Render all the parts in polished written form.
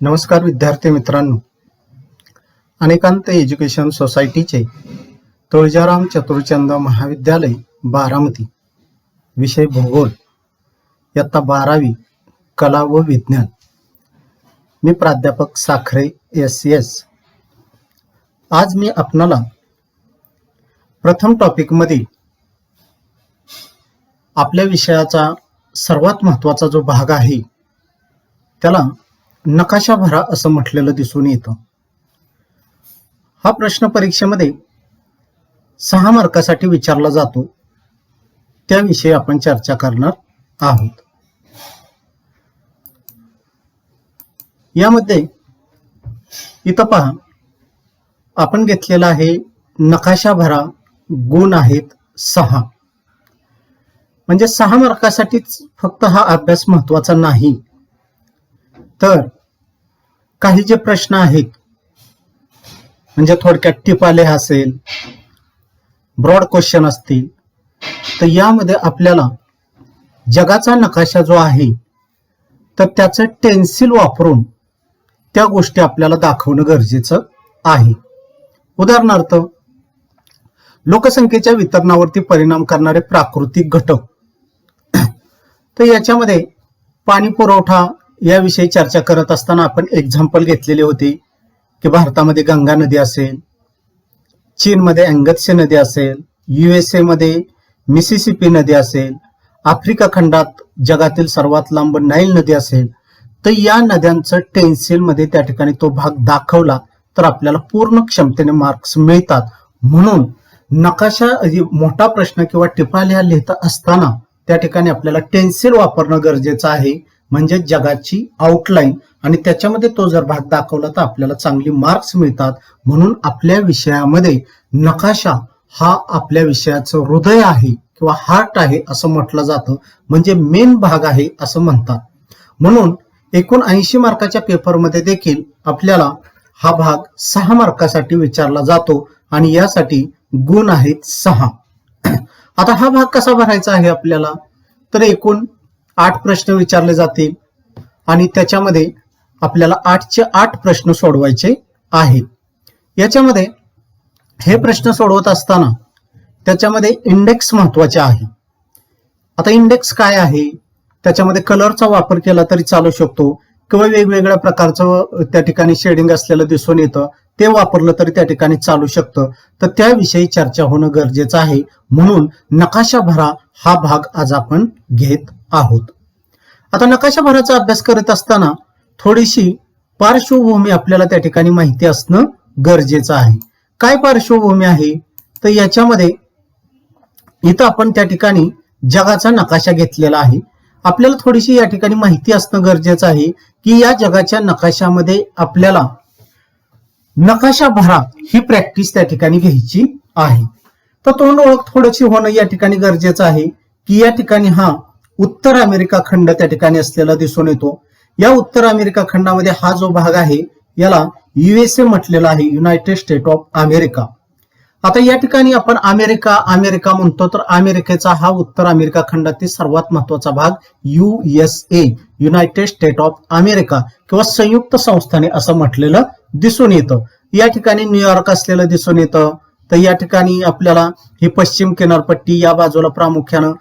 नमस्कार विद्यार्थी मित्रांनो, अनेकांत एज्युकेशन सोसायटीचे तुळजाराम चतुरचंद महाविद्यालय बारामती, विषय भूगोल, इयत्ता 12वी, कला व विज्ञान. मी प्राध्यापक साखरे SS. आज मी आपणाला प्रथम टॉपिक मध्ये आपल्या विषयाचा सर्वात महत्त्वाचा जो भाग आहे त्याला नकाशा भरा असं म्हटलेलं दिसून येतं. हा प्रश्न परीक्षेमध्ये 6 मार्कासाठी विचारला जातो, त्याविषयी आपण चर्चा करणार आहोत. यामध्ये इथं पहा, आपण घेतलेला आहे नकाशा भरा, गुण आहेत 6. म्हणजे 6 मार्कासाठीच फक्त हा अभ्यास महत्वाचा नाही, तर काही जे प्रश्न आहेत म्हणजे थोडक्यात टिपालेख असेल, ब्रॉड क्वेश्चन असतील, तर यामध्ये आपल्याला जगाचा नकाशा जो आहे तर त्याचं टेन्सिल वापरून त्या गोष्टी आपल्याला दाखवणं गरजेचं आहे. उदाहरणार्थ, लोकसंख्येच्या वितरणावरती परिणाम करणारे प्राकृतिक घटक. तर याच्यामध्ये पाणी पुरवठा याविषयी चर्चा करत असताना आपण एक्झाम्पल घेतलेले होते की भारतामध्ये गंगा नदी असेल, चीनमध्ये अंगत्से नदी असेल, USA मध्ये मिसिसिपी नदी असेल, आफ्रिका खंडात जगातील सर्वात लांब नाईल नदी असेल. तर या नद्यांचं टेन्सिल मध्ये त्या ठिकाणी तो भाग दाखवला तर आपल्याला पूर्ण क्षमतेने मार्क्स मिळतात. म्हणून नकाशा मोठा प्रश्न किंवा टिपालेख लिहिता असताना त्या ठिकाणी आपल्याला टेन्सिल वापरणं गरजेचं आहे, म्हणजे जगाची आउटलाईन, आणि त्याच्यामध्ये तो जर भाग दाखवला तर आपल्याला चांगली मार्क्स मिळतात. म्हणून आपल्या विषयामध्ये नकाशा हा आपल्या विषयाचं हृदय आहे किंवा हार्ट आहे असं म्हटलं जातं, म्हणजे मेन भाग आहे असं म्हणतात. म्हणून एकूण 80 मार्काच्या पेपरमध्ये देखील आपल्याला हा भाग 6 मार्कासाठी विचारला जातो आणि यासाठी गुण आहेत 6. आता हा भाग कसा भरायचा आहे आपल्याला, तर एकूण 8 प्रश्न विचारले जातील आणि त्याच्यामध्ये आपल्याला 8चे 8 प्रश्न सोडवायचे आहेत. याच्यामध्ये हे प्रश्न सोडवत असताना त्याच्यामध्ये इंडेक्स महत्वाचे आहे. आता इंडेक्स काय आहे, त्याच्यामध्ये कलरचा वापर केला तरी चालू शकतो किंवा वेगवेगळ्या प्रकारचं त्या ठिकाणी शेडिंग असलेलं दिसून येतं, ते वापरलं तरी त्या ठिकाणी चालू शकतं. तर त्याविषयी चर्चा होणं गरजेचं आहे. म्हणून नकाशा भरा हा भाग आज आपण घेत आहोत. आता नकाशा भराचा अभ्यास करत असताना थोडीशी पार्श्वभूमी आपल्याला त्या ठिकाणी माहिती असणं गरजेचं आहे. काय पार्श्वभूमी आहे, तर याच्यामध्ये इथं आपण त्या ठिकाणी जगाचा नकाशा घेतलेला आहे. आपल्याला थोडीशी या ठिकाणी माहिती असणं गरजेचं आहे की या जगाच्या नकाशामध्ये आपल्याला नकाशा भरा ही प्रॅक्टिस त्या ठिकाणी घ्यायची आहे. तर तोंड ओळख थोडीशी होणं या ठिकाणी गरजेचं आहे की या ठिकाणी हा उत्तर अमेरिका खंड त्या ठिकाणी असलेला दिसून येतो. या उत्तर अमेरिका खंडामध्ये हा जो भाग आहे याला USA म्हटलेला आहे, युनायटेड स्टेट ऑफ अमेरिका. आता या ठिकाणी आपण अमेरिका म्हणतो, तर अमेरिकेचा हा उत्तर अमेरिका खंडातील सर्वात महत्वाचा भाग USA, United state of America किंवा संयुक्त संस्थाने असं म्हटलेलं दिसून येतं. या ठिकाणी न्यूयॉर्क असलेलं दिसून येतं. तर या ठिकाणी आपल्याला ही पश्चिम किनारपट्टी, या बाजूला प्रामुख्यानं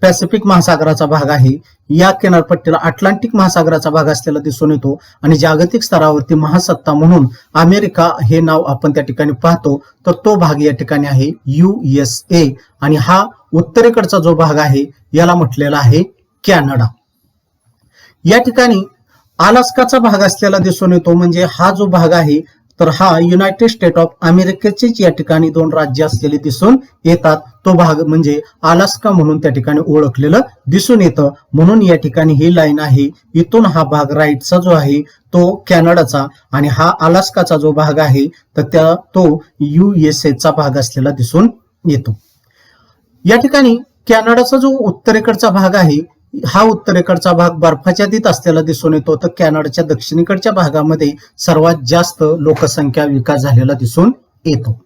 पॅसिफिक महासागराचा भाग आहे, या किनारपट्टीला अटलांटिक महासागराचा भाग असलेला दिसून येतो. आणि जागतिक स्तरावरती महासत्ता म्हणून अमेरिका हे नाव आपण त्या ठिकाणी पाहतो, तर तो भाग या ठिकाणी आहे USA. आणि हा उत्तरेकडचा जो भाग आहे याला म्हटलेला आहे कॅनडा. या ठिकाणी अलास्काचा भाग असलेला दिसून येतो, म्हणजे हा जो भाग आहे तर हा युनायटेड स्टेट ऑफ अमेरिकेचेच या ठिकाणी 2 राज्य असलेले दिसून येतात. तो भाग म्हणजे अलास्का म्हणून त्या ठिकाणी ओळखलेलं दिसून येतं. म्हणून या ठिकाणी ही लाईन आहे, इथून हा भाग राईटचा जो आहे तो कॅनडाचा आणि हा अलास्काचा जो भाग आहे तर तो USA भाग असलेला दिसून येतो. या ठिकाणी कॅनडाचा जो उत्तरेकडचा भाग आहे हा उत्तरेकडचा भाग बर्फाच्छादित आधीत असलेला दिसून येतो, तर कॅनडाच्या दक्षिणेकडच्या भागामध्ये सर्वात जास्त लोकसंख्या विकास झालेला दिसून येतो.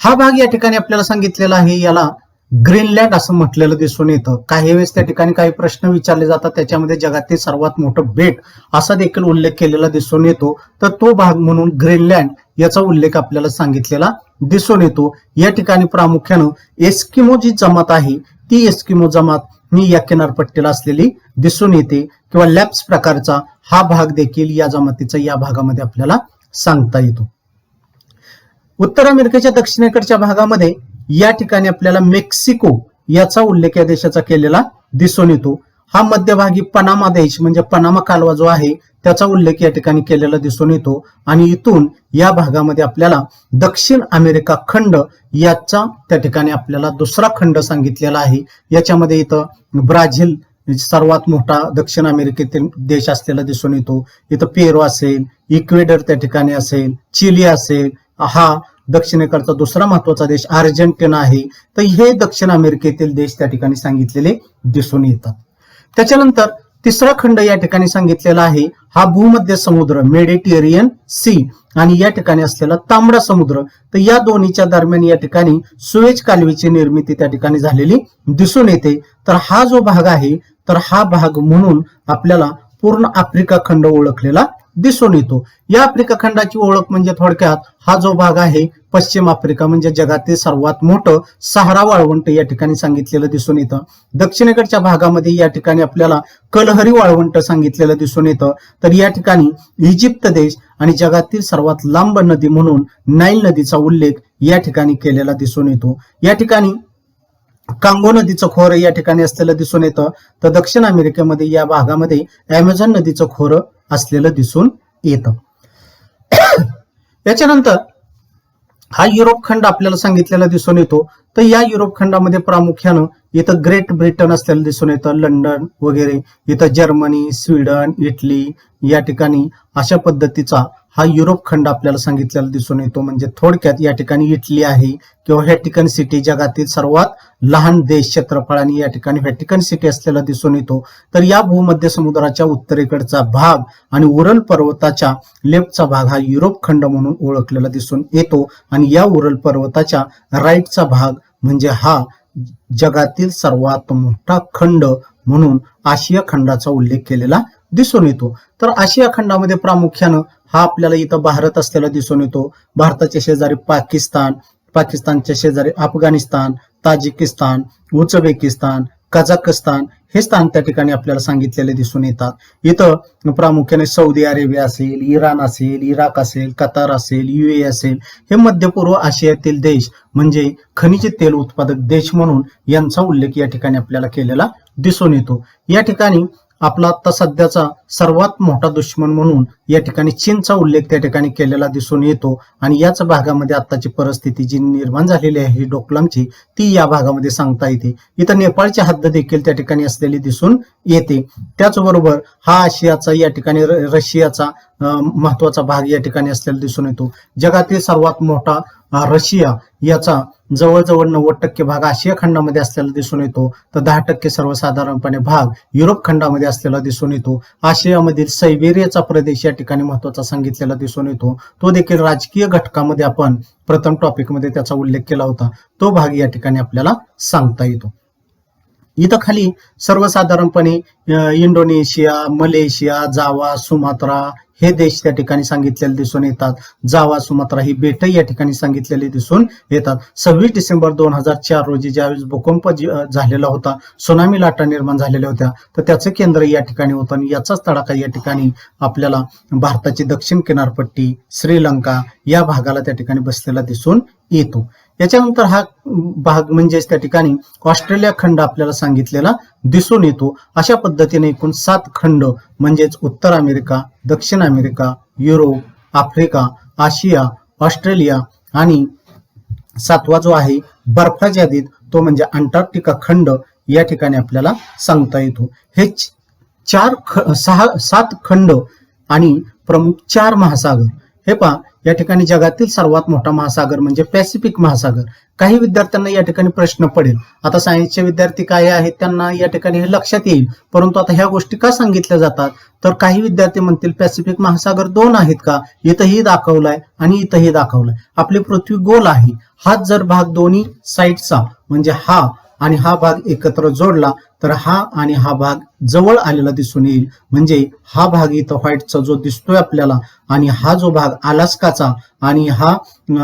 हा भाग या ठिकाणी आपल्याला सांगितलेला आहे, याला ग्रीनलँड असं म्हटलेलं दिसून येतं. काही वेळेस त्या ठिकाणी काही प्रश्न विचारले जातात, त्याच्यामध्ये जगातील सर्वात मोठं बेट असा देखील उल्लेख केलेला दिसून येतो. तर तो भाग म्हणून ग्रीनलँड याचा उल्लेख आपल्याला सांगितलेला दिसून येतो. या ठिकाणी प्रामुख्यानं एस्किमो जी जमात आहे ती एस्किमो जमात ही या किनारपट्टीला असलेली दिसून येते, किंवा लॅप्स प्रकारचा हा भाग देखील या जमातीचा या भागामध्ये आपल्याला सांगता येतो. उत्तर अमेरिकेच्या दक्षिणेकडच्या भागामध्ये या ठिकाणी आपल्याला मेक्सिको याचा उल्लेख या देशाचा केलेला दिसून येतो. हा मध्यभागी पनामा देश म्हणजे पनामा कालवा जो आहे त्याचा उल्लेख या ठिकाणी केलेला दिसून येतो. आणि इथून या भागामध्ये आपल्याला दक्षिण अमेरिका खंड याचा त्या ठिकाणी आपल्याला दुसरा खंड सांगितलेला आहे. याच्यामध्ये इथं ब्राझील सर्वात मोठा दक्षिण अमेरिकेतील देश असलेला दिसून येतो. इथं पेरू असेल, इक्वेडर त्या ठिकाणी असेल, चिली असेल, हा दक्षिणेकडचा दुसरा महत्वाचा देश अर्जेंटिना आहे. तर हे दक्षिण अमेरिकेतील देश त्या ठिकाणी सांगितलेले दिसून येतात. त्याच्यानंतर तिसरा खंड या ठिकाणी सांगितलेला आहे हा भूमध्य समुद्र मेडिटेरियन सी आणि या ठिकाणी असलेला तांबडा समुद्र. तर या दोन्हीच्या दरम्यान या ठिकाणी सुएझ कालव्याची निर्मिती त्या ठिकाणी झालेली दिसून येते. तर हा जो भाग आहे तर हा भाग म्हणून आपल्याला पूर्ण आफ्रिका खंड ओळखलेला दिसून येतो. या आफ्रिका खंडाची ओळख म्हणजे थोडक्यात हा जो भाग आहे पश्चिम आफ्रिका म्हणजे जगातील सर्वात मोठं सहारा वाळवंट या ठिकाणी सांगितलेलं दिसून येतं. दक्षिणेकडच्या भागामध्ये या ठिकाणी आपल्याला कलहरी वाळवंट सांगितलेलं दिसून येतं. तर या ठिकाणी इजिप्त देश आणि जगातील सर्वात लांब नदी म्हणून नाईल नदीचा उल्लेख या ठिकाणी केलेला दिसून येतो. या ठिकाणी कांगो नदीचं खोरं या ठिकाणी असलेलं दिसून येतं. तर दक्षिण अमेरिकेमध्ये या भागामध्ये अमेझॉन नदीचं खोरं असलेलं दिसून येतं. याच्यानंतर हा युरोप खंड आपल्याला सांगितलेला दिसून येतो. तर या युरोप खंडामध्ये प्रामुख्यानं इथं ग्रेट ब्रिटन असलेलं दिसून येतं, लंडन वगैरे, इथं जर्मनी, स्वीडन, इटली या ठिकाणी अशा पद्धतीचा हा युरोप खंड आपल्याला सांगितलेला दिसून येतो. म्हणजे थोडक्यात या ठिकाणी इटली आहे किंवा व्हॅटिकन सिटी जगातील सर्वात लहान देश क्षेत्रफळाने या ठिकाणी व्हॅटिकन सिटी असलेला दिसून येतो. तर या भूमध्य समुद्राच्या उत्तरेकडचा भाग आणि उरल पर्वताच्या लेफ्टचा भाग हा युरोप खंड म्हणून ओळखलेला दिसून येतो. आणि या उरल पर्वताच्या राईटचा भाग म्हणजे हा जगातील सर्वात मोठा खंड म्हणून आशिया खंडाचा उल्लेख केलेला दिसून येतो. तर आशिया खंडामध्ये प्रामुख्यानं हा आपल्याला इथं भारत असलेला दिसून येतो. भारताच्या शेजारी पाकिस्तान, पाकिस्तानच्या शेजारी अफगाणिस्तान, ताजिकिस्तान, उझबेकिस्तान, कझाकस्तान हे स्थान त्या ठिकाणी आपल्याला सांगितलेले दिसून येतात. इथं प्रामुख्याने सौदी अरेबिया असेल, इराण असेल, इराक असेल, कतार असेल, UAE असेल, हे मध्य पूर्व आशियातील देश म्हणजे खनिज तेल उत्पादक देश म्हणून यांचा उल्लेख या ठिकाणी आपल्याला केलेला दिसून येतो. या ठिकाणी आपला आता सध्याचा सर्वात मोठा दुश्मन म्हणून या ठिकाणी चीनचा उल्लेख त्या ठिकाणी केलेला दिसून येतो. आणि याच भागामध्ये आताची परिस्थिती जी निर्माण झालेली आहे डोकलामची ती या भागामध्ये सांगता येते. इथं नेपाळची हद्द देखील त्या ठिकाणी असलेली दिसून येते. त्याचबरोबर हा आशियाचा या ठिकाणी रशियाचा महत्वाचा भाग या ठिकाणी असलेला दिसून येतो. जगातील सर्वात मोठा रशिया याचा जवळजवळ 90% भाग आशिया खंडामध्ये असलेला दिसून येतो. तर 10% सर्वसाधारणपणे भाग युरोप खंडामध्ये असलेला दिसून येतो. आशियामधील सायबेरियाचा प्रदेश या ठिकाणी महत्वाचा सांगितलेला दिसून येतो. तो देखील राजकीय घटकामध्ये आपण प्रथम टॉपिकमध्ये त्याचा उल्लेख केला होता. तो भाग या ठिकाणी आपल्याला सांगता येतो. इथं खाली सर्वसाधारणपणे इंडोनेशिया, मलेशिया, जावा, सुमात्रा हे देश त्या ठिकाणी सांगितलेले दिसून येतात. जावा, सुमात्रा ही बेट या ठिकाणी सांगितलेली दिसून येतात. 26 डिसेंबर 2004 रोजी ज्यावेळेस भूकंप झालेला होता, सुनामी लाटा निर्माण झालेल्या होत्या, तर त्याचं केंद्र या ठिकाणी होतं. आणि याचाच तडाखा या ठिकाणी आपल्याला भारताची दक्षिण किनारपट्टी, श्रीलंका या भागाला त्या ठिकाणी बसलेला दिसून येतो. याच्यानंतर हा भाग म्हणजेच त्या ठिकाणी ऑस्ट्रेलिया खंड आपल्याला सांगितलेला दिसून येतो. अशा पद्धतीने एकूण 7 खंड म्हणजेच उत्तर अमेरिका, दक्षिण अमेरिका, युरोप, आफ्रिका, आशिया, ऑस्ट्रेलिया आणि 7वा जो आहे बर्फाच्या यादीत तो म्हणजे अंटार्क्टिका खंड या ठिकाणी आपल्याला सांगता येतो. हे 7 खंड आणि प्रमुख 4 महासागर. हे पहा या ठिकाणी जगातील सर्वात मोठा महासागर म्हणजे पॅसिफिक महासागर. काही विद्यार्थ्यांना या ठिकाणी प्रश्न पडेल, आता सायन्सचे विद्यार्थी काय आहेत त्यांना या ठिकाणी हे लक्षात येईल, परंतु आता ह्या गोष्टी का सांगितल्या जातात तर काही विद्यार्थी म्हणतील पॅसिफिक महासागर 2 आहेत का, इथंही दाखवलाय आणि इथंही दाखवलाय. आपली पृथ्वी गोल आहे, हाच जर भाग दोन्ही साईडचा म्हणजे हा आणि हा भाग एकत्र जोडला तर हा आणि हा भाग जवळ आलेला दिसून येईल. म्हणजे हा भाग इथं व्हाईटचा जो दिसतोय आपल्याला आणि हा जो भाग अलास्काचा आणि हा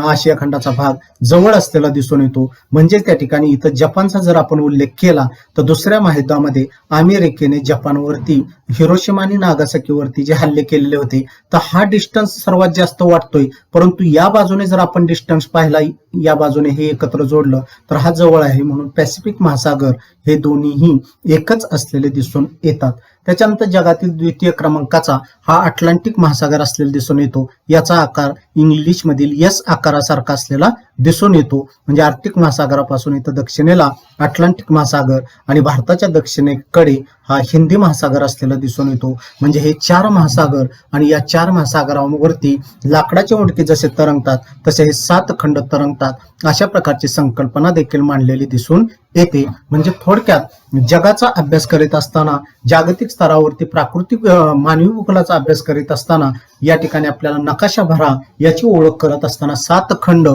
आशिया खंडाचा भाग जवळ असलेला दिसून येतो. म्हणजे त्या ठिकाणी इथं जपानचा जर आपण उल्लेख केला तर दुसऱ्या महायुद्धामध्ये अमेरिकेने जपानवरती हिरोशिमा आणि नागासाकीवरती जे हल्ले केलेले होते तर हा डिस्टन्स सर्वात जास्त वाटतोय. परंतु या बाजूने जर आपण डिस्टन्स पाहिला, या बाजूने हे एकत्र जोडलं तर हा जवळ आहे. म्हणून पॅसिफिक महासागर हे दोन्हीही एकच असलेले दिसून येतात. त्याच्यानंतर जगातील द्वितीय क्रमांकाचा हा अटलांटिक महासागर असलेला दिसून येतो. याचा आकार इंग्लिश मधील एस आकारासारखा असलेला दिसून येतो. म्हणजे आर्क्टिक महासागरापासून इथं दक्षिणेला अटलांटिक महासागर आणि भारताच्या दक्षिणेकडे हा हिंदी महासागर असलेला दिसून येतो. म्हणजे हे 4 महासागर आणि या 4 महासागरांवरती लाकडाचे ओंडके जसे तरंगतात तसे हे 7 खंड तरंगतात. अशा प्रकारची संकल्पना देखील मांडलेली दिसून येते. म्हणजे थोडक्यात जगाचा अभ्यास करीत असताना, जागतिक स्तरावरती प्राकृतिक मानवी भूगोलाचा अभ्यास करीत असताना या ठिकाणी आपल्याला नकाशा भरा याची ओळख करत असताना 7 खंड,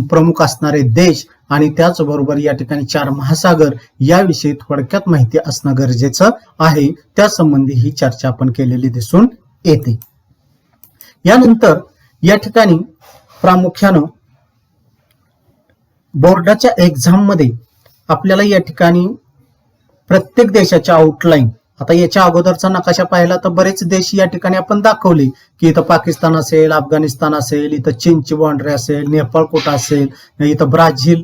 प्रमुख असणारे देश आणि त्याचबरोबर या ठिकाणी 4 महासागर याविषयी थोडक्यात माहिती असणं गरजेचं आहे. त्या संबंधी ही चर्चा आपण केलेली दिसून येते. यानंतर या ठिकाणी प्रामुख्यानं बोर्डाच्या एक्झाम मध्ये आपल्याला या ठिकाणी प्रत्येक देशाच्या आउटलाईन, आता याच्या अगोदरचा नकाशा पाहिला तर बरेच देश या ठिकाणी आपण दाखवले की इथं पाकिस्तान असेल, अफगाणिस्तान असेल, इथं चीनची बाउंड्री असेल, नेपाळ कुठं असेल, इथं ब्राझील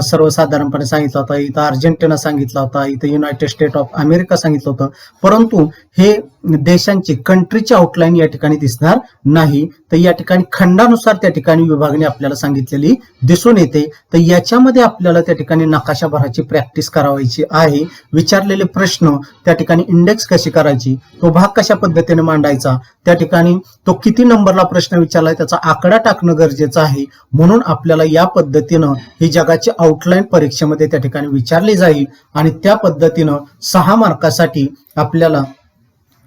सर्वसाधारणपणे सांगितलं होतं, इथं अर्जेंटिना सांगितला होता, इथं युनायटेड स्टेट ऑफ अमेरिका सांगितलं होतं. परंतु हे देशांची कंट्रीची आउटलाईन या ठिकाणी दिसणार नाही. तर या ठिकाणी खंडानुसार त्या ठिकाणी विभागणी आपल्याला सांगितलेली दिसून येते. तर याच्यामध्ये आपल्याला त्या ठिकाणी नकाशा भराची प्रॅक्टिस करायची आहे. विचारलेले प्रश्न, त्या ठिकाणी इंडेक्स कशी करायची, तो भाग कशा पद्धतीने मांडायचा, त्या ठिकाणी तो किती नंबरला प्रश्न विचारलाय त्याचा आकडा टाकणं गरजेचं आहे. म्हणून आपल्याला या पद्धतीनं ही जगाची आउटलाईन परीक्षेमध्ये त्या ठिकाणी विचारली जाईल आणि त्या पद्धतीनं 6 मार्कासाठी आपल्याला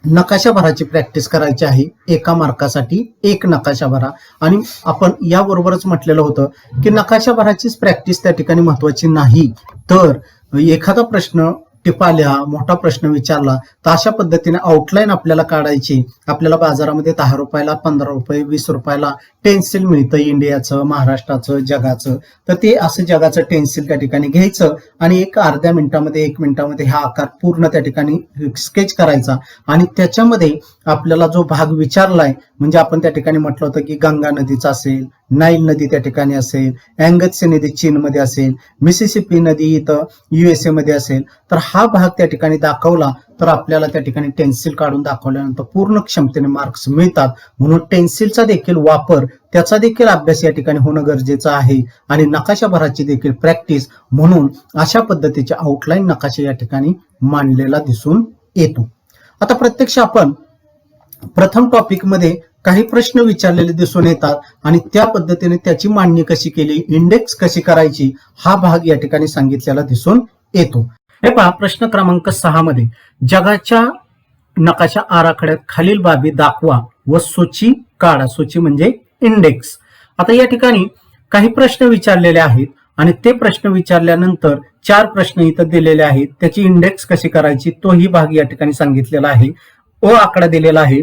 नकाशा भराची प्रॅक्टिस करायची आहे. 1 मार्कासाठी 1 नकाशा भरा. आणि आपण याबरोबरच म्हटलेलं होतं की नकाशा भराचीच प्रॅक्टिस त्या ठिकाणी महत्वाची नाही, तर एखादा प्रश्न टिपाल्या, मोठा प्रश्न विचारला तर अशा पद्धतीने आउटलाईन आपल्याला काढायची. आपल्याला बाजारामध्ये 10 रुपयाला, 15 रुपये, 20 रुपयाला टेन्सिल मिळतं, इंडियाचं, महाराष्ट्राचं, जगाचं. तर ते असं जगाचं टेन्सिल त्या ठिकाणी घ्यायचं आणि एक अर्ध्या मिनिटामध्ये, 1 मिनिटामध्ये हा आकार पूर्ण त्या ठिकाणी स्केच करायचा. आणि त्याच्यामध्ये आपल्याला जो भाग विचारलाय, म्हणजे आपण त्या ठिकाणी म्हटलं होतं की गंगा नदीचा असेल, नाईल नदी त्या ठिकाणी असेल, अँगत्से नदी चीनमध्ये असेल, मिसिसिपी नदी इथं USA मध्ये असेल, तर हा भाग त्या ठिकाणी दाखवला तर आपल्याला त्या ठिकाणी टेन्सिल काढून दाखवल्यानंतर पूर्ण क्षमतेने मार्क्स मिळतात. म्हणून टेन्सिलचा देखील वापर, त्याचा देखील अभ्यास या ठिकाणी होणं गरजेचं आहे आणि नकाशा भराची देखील प्रॅक्टिस. म्हणून अशा पद्धतीचे आउटलाईन नकाशा या ठिकाणी मांडलेला दिसून येतो. आता प्रत्यक्ष आपण प्रथम टॉपिक मध्ये काही प्रश्न विचारलेले दिसून येतात आणि त्या पद्धतीने त्याची मांडणी कशी केली, इंडेक्स कशी करायची, हा भाग या ठिकाणी सांगितलेला दिसून येतो. हे पहा, प्रश्न क्रमांक 6 मध्ये जगाच्या नकाशा आराखड्यात खालील बाबी दाखवा व सूची काढा. सूची म्हणजे इंडेक्स. आता या ठिकाणी काही प्रश्न विचारलेले आहेत आणि ते प्रश्न विचारल्यानंतर 4 प्रश्न इथं दिलेले आहेत. त्याची इंडेक्स कशी करायची तोही भाग या ठिकाणी सांगितलेला आहे. आकडा दिलेला आहे.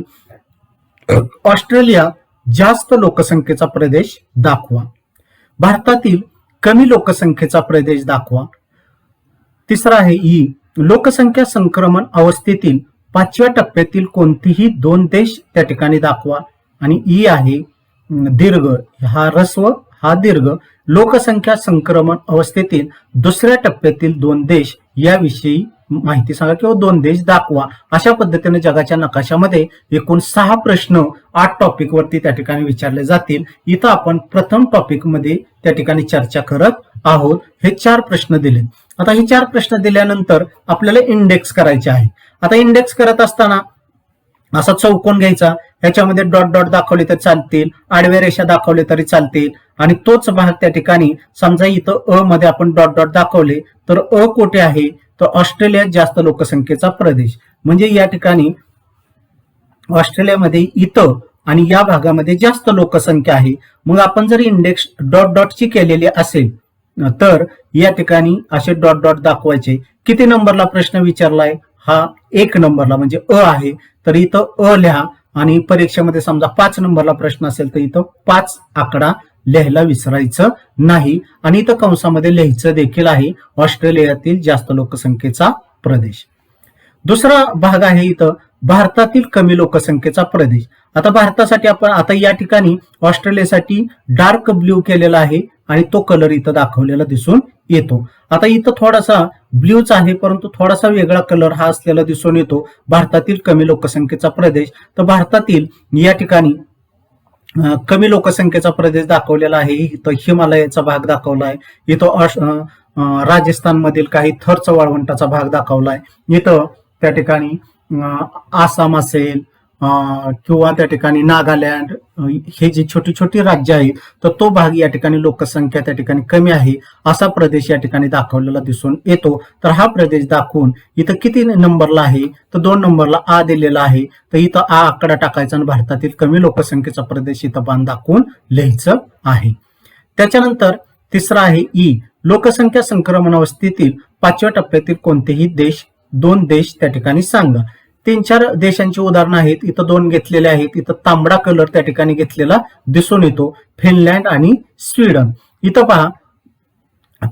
ऑस्ट्रेलिया जास्त लोकसंख्येचा प्रदेश दाखवा. भारतातील कमी लोकसंख्येचा प्रदेश दाखवा. तिसरा आहे लोकसंख्या संक्रमण अवस्थेतील 5व्या टप्प्यातील कोणतीही 2 देश त्या ठिकाणी दाखवा. आणि आहे दीर्घ, हा ह्रस्व, हा दीर्घ, लोकसंख्या संक्रमण अवस्थेतील 2ऱ्या टप्प्यातील 2 देश याविषयी माहिती सांगा किंवा 2 देश दाखवा. अशा पद्धतीने जगाच्या नकाशामध्ये एकूण 6 प्रश्न 8 टॉपिक वरती त्या ठिकाणी विचारले जातील. इथं आपण प्रथम टॉपिक मध्ये त्या ठिकाणी चर्चा करत आहोत. हे 4 प्रश्न दिले. आता हे 4 प्रश्न दिल्यानंतर आपल्याला इंडेक्स करायचे आहे. आता इंडेक्स करत असताना असा चौकोन घ्यायचा, ह्याच्यामध्ये डॉट डॉट दाखवले तर चालतील, आडव्या रेषा दाखवले तरी चालतील आणि तोच भाग त्या ठिकाणी समजा इथं मध्ये आपण डॉट डॉट दाखवले तर कुठे आहे, तर ऑस्ट्रेलियात जास्त लोकसंख्येचा प्रदेश. म्हणजे या ठिकाणी ऑस्ट्रेलियामध्ये इथं आणि या भागामध्ये जास्त लोकसंख्या आहे. मग आपण जर इंडेक्स डॉट डॉटची केलेली असेल तर या ठिकाणी असे डॉट डॉट दाखवायचे. किती नंबरला प्रश्न विचारलाय? हा 1 नंबरला म्हणजे अ आहे, तर इथं अ लिहा. आणि परीक्षेमध्ये समजा 5 नंबरला प्रश्न असेल तर इथं 5 आकडा लिहायला विसरायचं नाही. आणि इथं कंसामध्ये लिहायचं देखील आहे ऑस्ट्रेलियातील जास्त लोकसंख्येचा प्रदेश. दुसरा भाग आहे इथं भारतातील कमी लोकसंख्येचा प्रदेश. आता भारतासाठी आपण आता या ठिकाणी ऑस्ट्रेलियासाठी डार्क ब्ल्यू केलेला आहे आणि तो कलर इथं दाखवलेला दिसून येतो. आता इथं थोडासा ब्ल्यूच आहे परंतु थोडासा वेगळा कलर हा असलेला दिसून येतो. भारतातील कमी लोकसंख्येचा प्रदेश, तर भारतातील या ठिकाणी कमी लोकसंख्येचा प्रदेश दाखवलेला आहे. इथं हिमालयाचा भाग दाखवला आहे, इथं राजस्थानमधील काही थरच वाळवंटाचा भाग दाखवलाय, इथं त्या ठिकाणी आसाम असेल किंवा त्या ठिकाणी नागालँड, हे जी छोटी छोटी राज्य आहेत तर तो भाग या ठिकाणी लोकसंख्या त्या ठिकाणी कमी आहे असा प्रदेश या ठिकाणी दाखवलेला दिसून येतो. तर हा प्रदेश दाखवून इथं किती नंबरला आहे तर 2 नंबरला आ दिलेला आहे, तर इथं आ आकडा टाकायचा आणि भारतातील कमी लोकसंख्येचा प्रदेश इथं बाण दाखवून लिहायचं आहे. त्याच्यानंतर तिसरा आहे ई, लोकसंख्या संक्रमण अवस्थेतील 5व्या टप्प्यातील कोणतेही 2 देश त्या ठिकाणी सांगा. 3-4 देशांची उदाहरणं आहेत, इथं 2 घेतलेले आहेत. इथं तांबडा कलर त्या ठिकाणी घेतलेला दिसून येतो, फिनलँड आणि स्वीडन. इथं पहा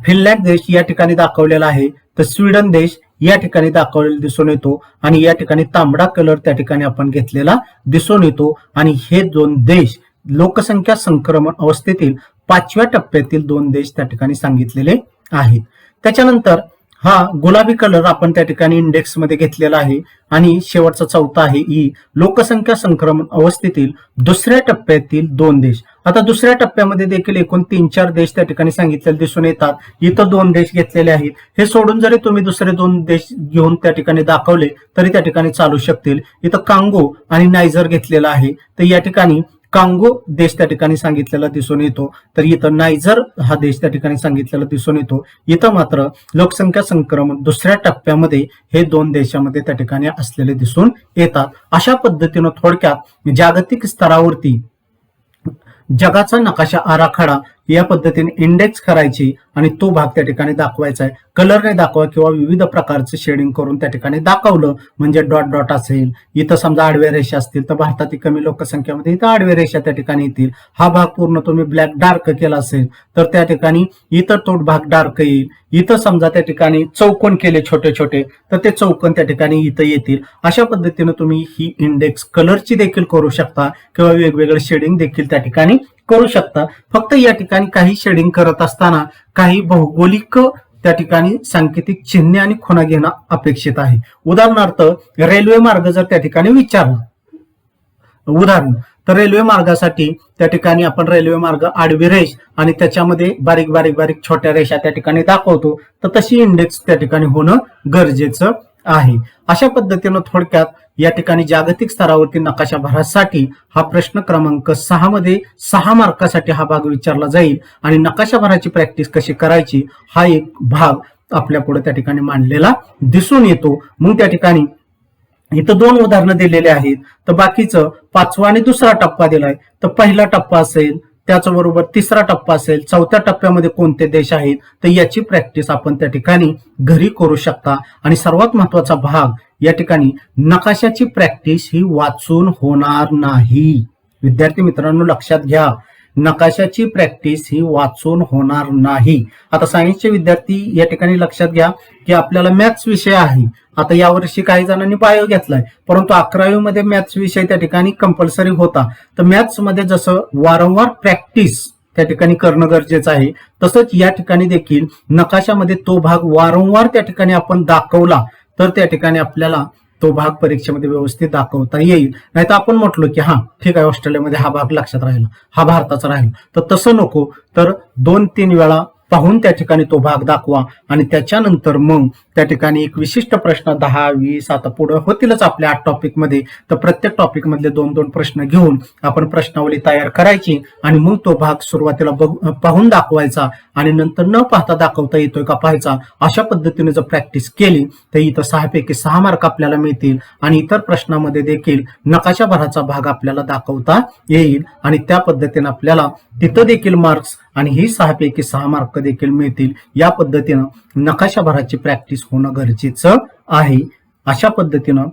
फिनलँड देश या ठिकाणी दाखवलेला आहे, तर स्वीडन देश या ठिकाणी दाखवलेला दिसून येतो आणि या ठिकाणी तांबडा कलर त्या ठिकाणी आपण घेतलेला दिसून येतो. आणि हे 2 देश लोकसंख्या संक्रमण अवस्थेतील 5व्या टप्प्यातील 2 देश त्या ठिकाणी सांगितलेले आहेत. त्याच्यानंतर हा गुलाबी कलर आपण त्या ठिकाणी इंडेक्स मध्ये घेतलेला आहे. आणि शेवटचा 4था आहे ई, लोकसंख्या संक्रमण अवस्थेतील 2ऱ्या टप्प्यातील 2 देश. आता 2ऱ्या टप्प्यामध्ये देखील एकूण 3-4 देश त्या ठिकाणी सांगितलेले दिसून येतात. इथं 2 देश घेतलेले आहेत. हे सोडून जरी तुम्ही दुसरे 2 देश घेऊन त्या ठिकाणी दाखवले तरी त्या ठिकाणी चालू शकतील. इथं कांगो आणि नायजर घेतलेला आहे, तर या ठिकाणी कांगो देश त्या ठिकाणी सांगितलेला दिसून येतो, तर इथं नायजर हा देश त्या ठिकाणी सांगितलेला दिसून येतो. इथं मात्र लोकसंख्या संक्रमण 2ऱ्या टप्प्यामध्ये हे 2 देशामध्ये त्या ठिकाणी असलेले दिसून येतात. अशा पद्धतीनं थोडक्यात जागतिक स्तरावरती जगाचा नकाशा आराखडा या पद्धतीने इंडेक्स करायची आणि तो भाग त्या ठिकाणी दाखवायचा आहे. कलरने दाखवा किंवा विविध प्रकारचे शेडिंग करून त्या ठिकाणी दाखवलं म्हणजे डॉट डॉट असेल, इथं समजा आडव्या रेषा असतील तर भारतातील कमी लोकसंख्येमध्ये इथं आडव्या रेषा त्या ठिकाणी येतील. हा भाग पूर्ण तुम्ही ब्लॅक डार्क केला असेल तर त्या ठिकाणी इतर तो भाग डार्क येईल. इथं समजा त्या ठिकाणी चौकोन केले छोटे छोटे तर ते चौकोन त्या ठिकाणी इथं येतील. अशा पद्धतीने तुम्ही ही इंडेक्स कलरची देखील करू शकता किंवा वेगवेगळे शेडिंग देखील त्या ठिकाणी करू शकता. फक्त या ठिकाणी काही शेडिंग करत असताना काही भौगोलिक त्या ठिकाणी सांकेतिक चिन्हे आणि खुणा घेणं अपेक्षित आहे. उदाहरणार्थ रेल्वे मार्ग जर त्या ठिकाणी विचारला, उदाहरण तर रेल्वे मार्गासाठी त्या ठिकाणी आपण रेल्वे मार्ग आडवी रेष आणि त्याच्यामध्ये बारीक बारीक बारीक छोट्या रेषा त्या ठिकाणी दाखवतो, तर तशी इंडेक्स त्या ठिकाणी होणं गरजेचं आहे. अशा पद्धतीनं थोडक्यात या ठिकाणी जागतिक स्तरावरती नकाशा भरासाठी हा प्रश्न क्रमांक 6 मध्ये 6 मार्कासाठी हा भाग विचारला जाईल. आणि नकाशा भराची प्रॅक्टिस कशी करायची हा एक भाग आपल्या पुढे त्या ठिकाणी मांडलेला दिसून येतो. मग त्या ठिकाणी इथं 2 उदाहरणं दिलेले आहेत, तर बाकीचं 5वा आणि 2रा टप्पा दिलाय. तर पहिला टप्पा असेल, त्याचबरोबर 3रा टप्पा असेल, 4थ्या टप्प्यामध्ये कोणते देश आहेत तर याची प्रॅक्टिस आपण त्या ठिकाणी घरी करू शकता. आणि सर्वात महत्वाचा भाग या ठिकाणी नकाशाची प्रॅक्टिस ही वाचून होणार नाही. विद्यार्थी मित्रांनो लक्षात घ्या, नकाशाची प्रॅक्टिस ही वाचून होणार नाही. आता सायन्सचे विद्यार्थी या ठिकाणी लक्षात घ्या की आपल्याला मॅथ्स विषय आहे. आता यावर्षी काही जणांनी बायो घेतलाय, परंतु 11वी मध्ये मॅथ्स विषय त्या ठिकाणी कंपल्सरी होता. तर मॅथ्स मध्ये जसं वारंवार प्रॅक्टिस त्या ठिकाणी करणं गरजेचं आहे, तसंच या ठिकाणी देखील नकाशामध्ये तो भाग वारंवार त्या ठिकाणी आपण दाखवला तर त्या ठिकाणी आपल्याला तो भाग परीक्षेमध्ये व्यवस्थित दाखवता येईल. नाही तर आपण म्हटलो की हा ठीक आहे ऑस्ट्रेलियामध्ये हा भाग लक्षात राहिला, हा भारताचा राहिला, तर तसं नको. तर 2-3 वेळा पाहून त्या ठिकाणी तो भाग दाखवा आणि त्याच्यानंतर मग त्या ठिकाणी एक विशिष्ट प्रश्न 10-20 आता पुढे होतीलच आपल्या 8 टॉपिक मध्ये, तर प्रत्येक टॉपिक मधले 2-2 प्रश्न घेऊन आपण प्रश्नावली तयार करायची आणि मग तो भाग सुरुवातीला पाहून दाखवायचा आणि नंतर न पाहता दाखवता येतोय का पाहायचा. अशा पद्धतीने जर प्रॅक्टिस केली तर इथं 6 पैकी 6 मार्क आपल्याला मिळतील आणि इतर प्रश्नामध्ये देखील नकाशा भराचा भाग आपल्याला दाखवता येईल आणि त्या पद्धतीने आपल्याला तिथं देखील मार्क्स आणि ही 6 पैकी 6 मार्क देखील मिळतील. या पद्धतीनं नकाशा भराची प्रॅक्टिस होणं गरजेचं आहे. अशा पद्धतीनं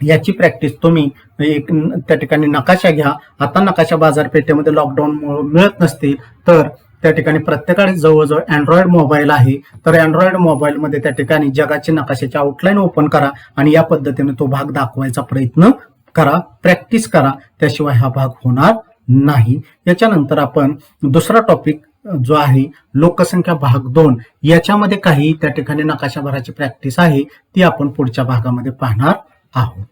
याची प्रॅक्टिस तुम्ही एक त्या ठिकाणी नकाशा घ्या. आता नकाशा बाजारपेठेमध्ये लॉकडाऊनमुळे मिळत नसतील तर त्या ठिकाणी प्रत्येकाने जवळजवळ अँड्रॉइड मोबाईल आहे, तर अँड्रॉइड मोबाईलमध्ये त्या ठिकाणी जगाचे नकाशाचे आउटलाईन ओपन करा आणि या पद्धतीने तो भाग दाखवायचा प्रयत्न करा, प्रॅक्टिस करा, त्याशिवाय हा भाग होणार नाही. याच्यानंतर आपण दुसरा टॉपिक जो आहे लोकसंख्या भाग 2, याच्यामध्ये काही त्या ठिकाणी नकाशा भराची प्रॅक्टिस आहे ती आपण पुढच्या भागामध्ये पाहणार आहोत.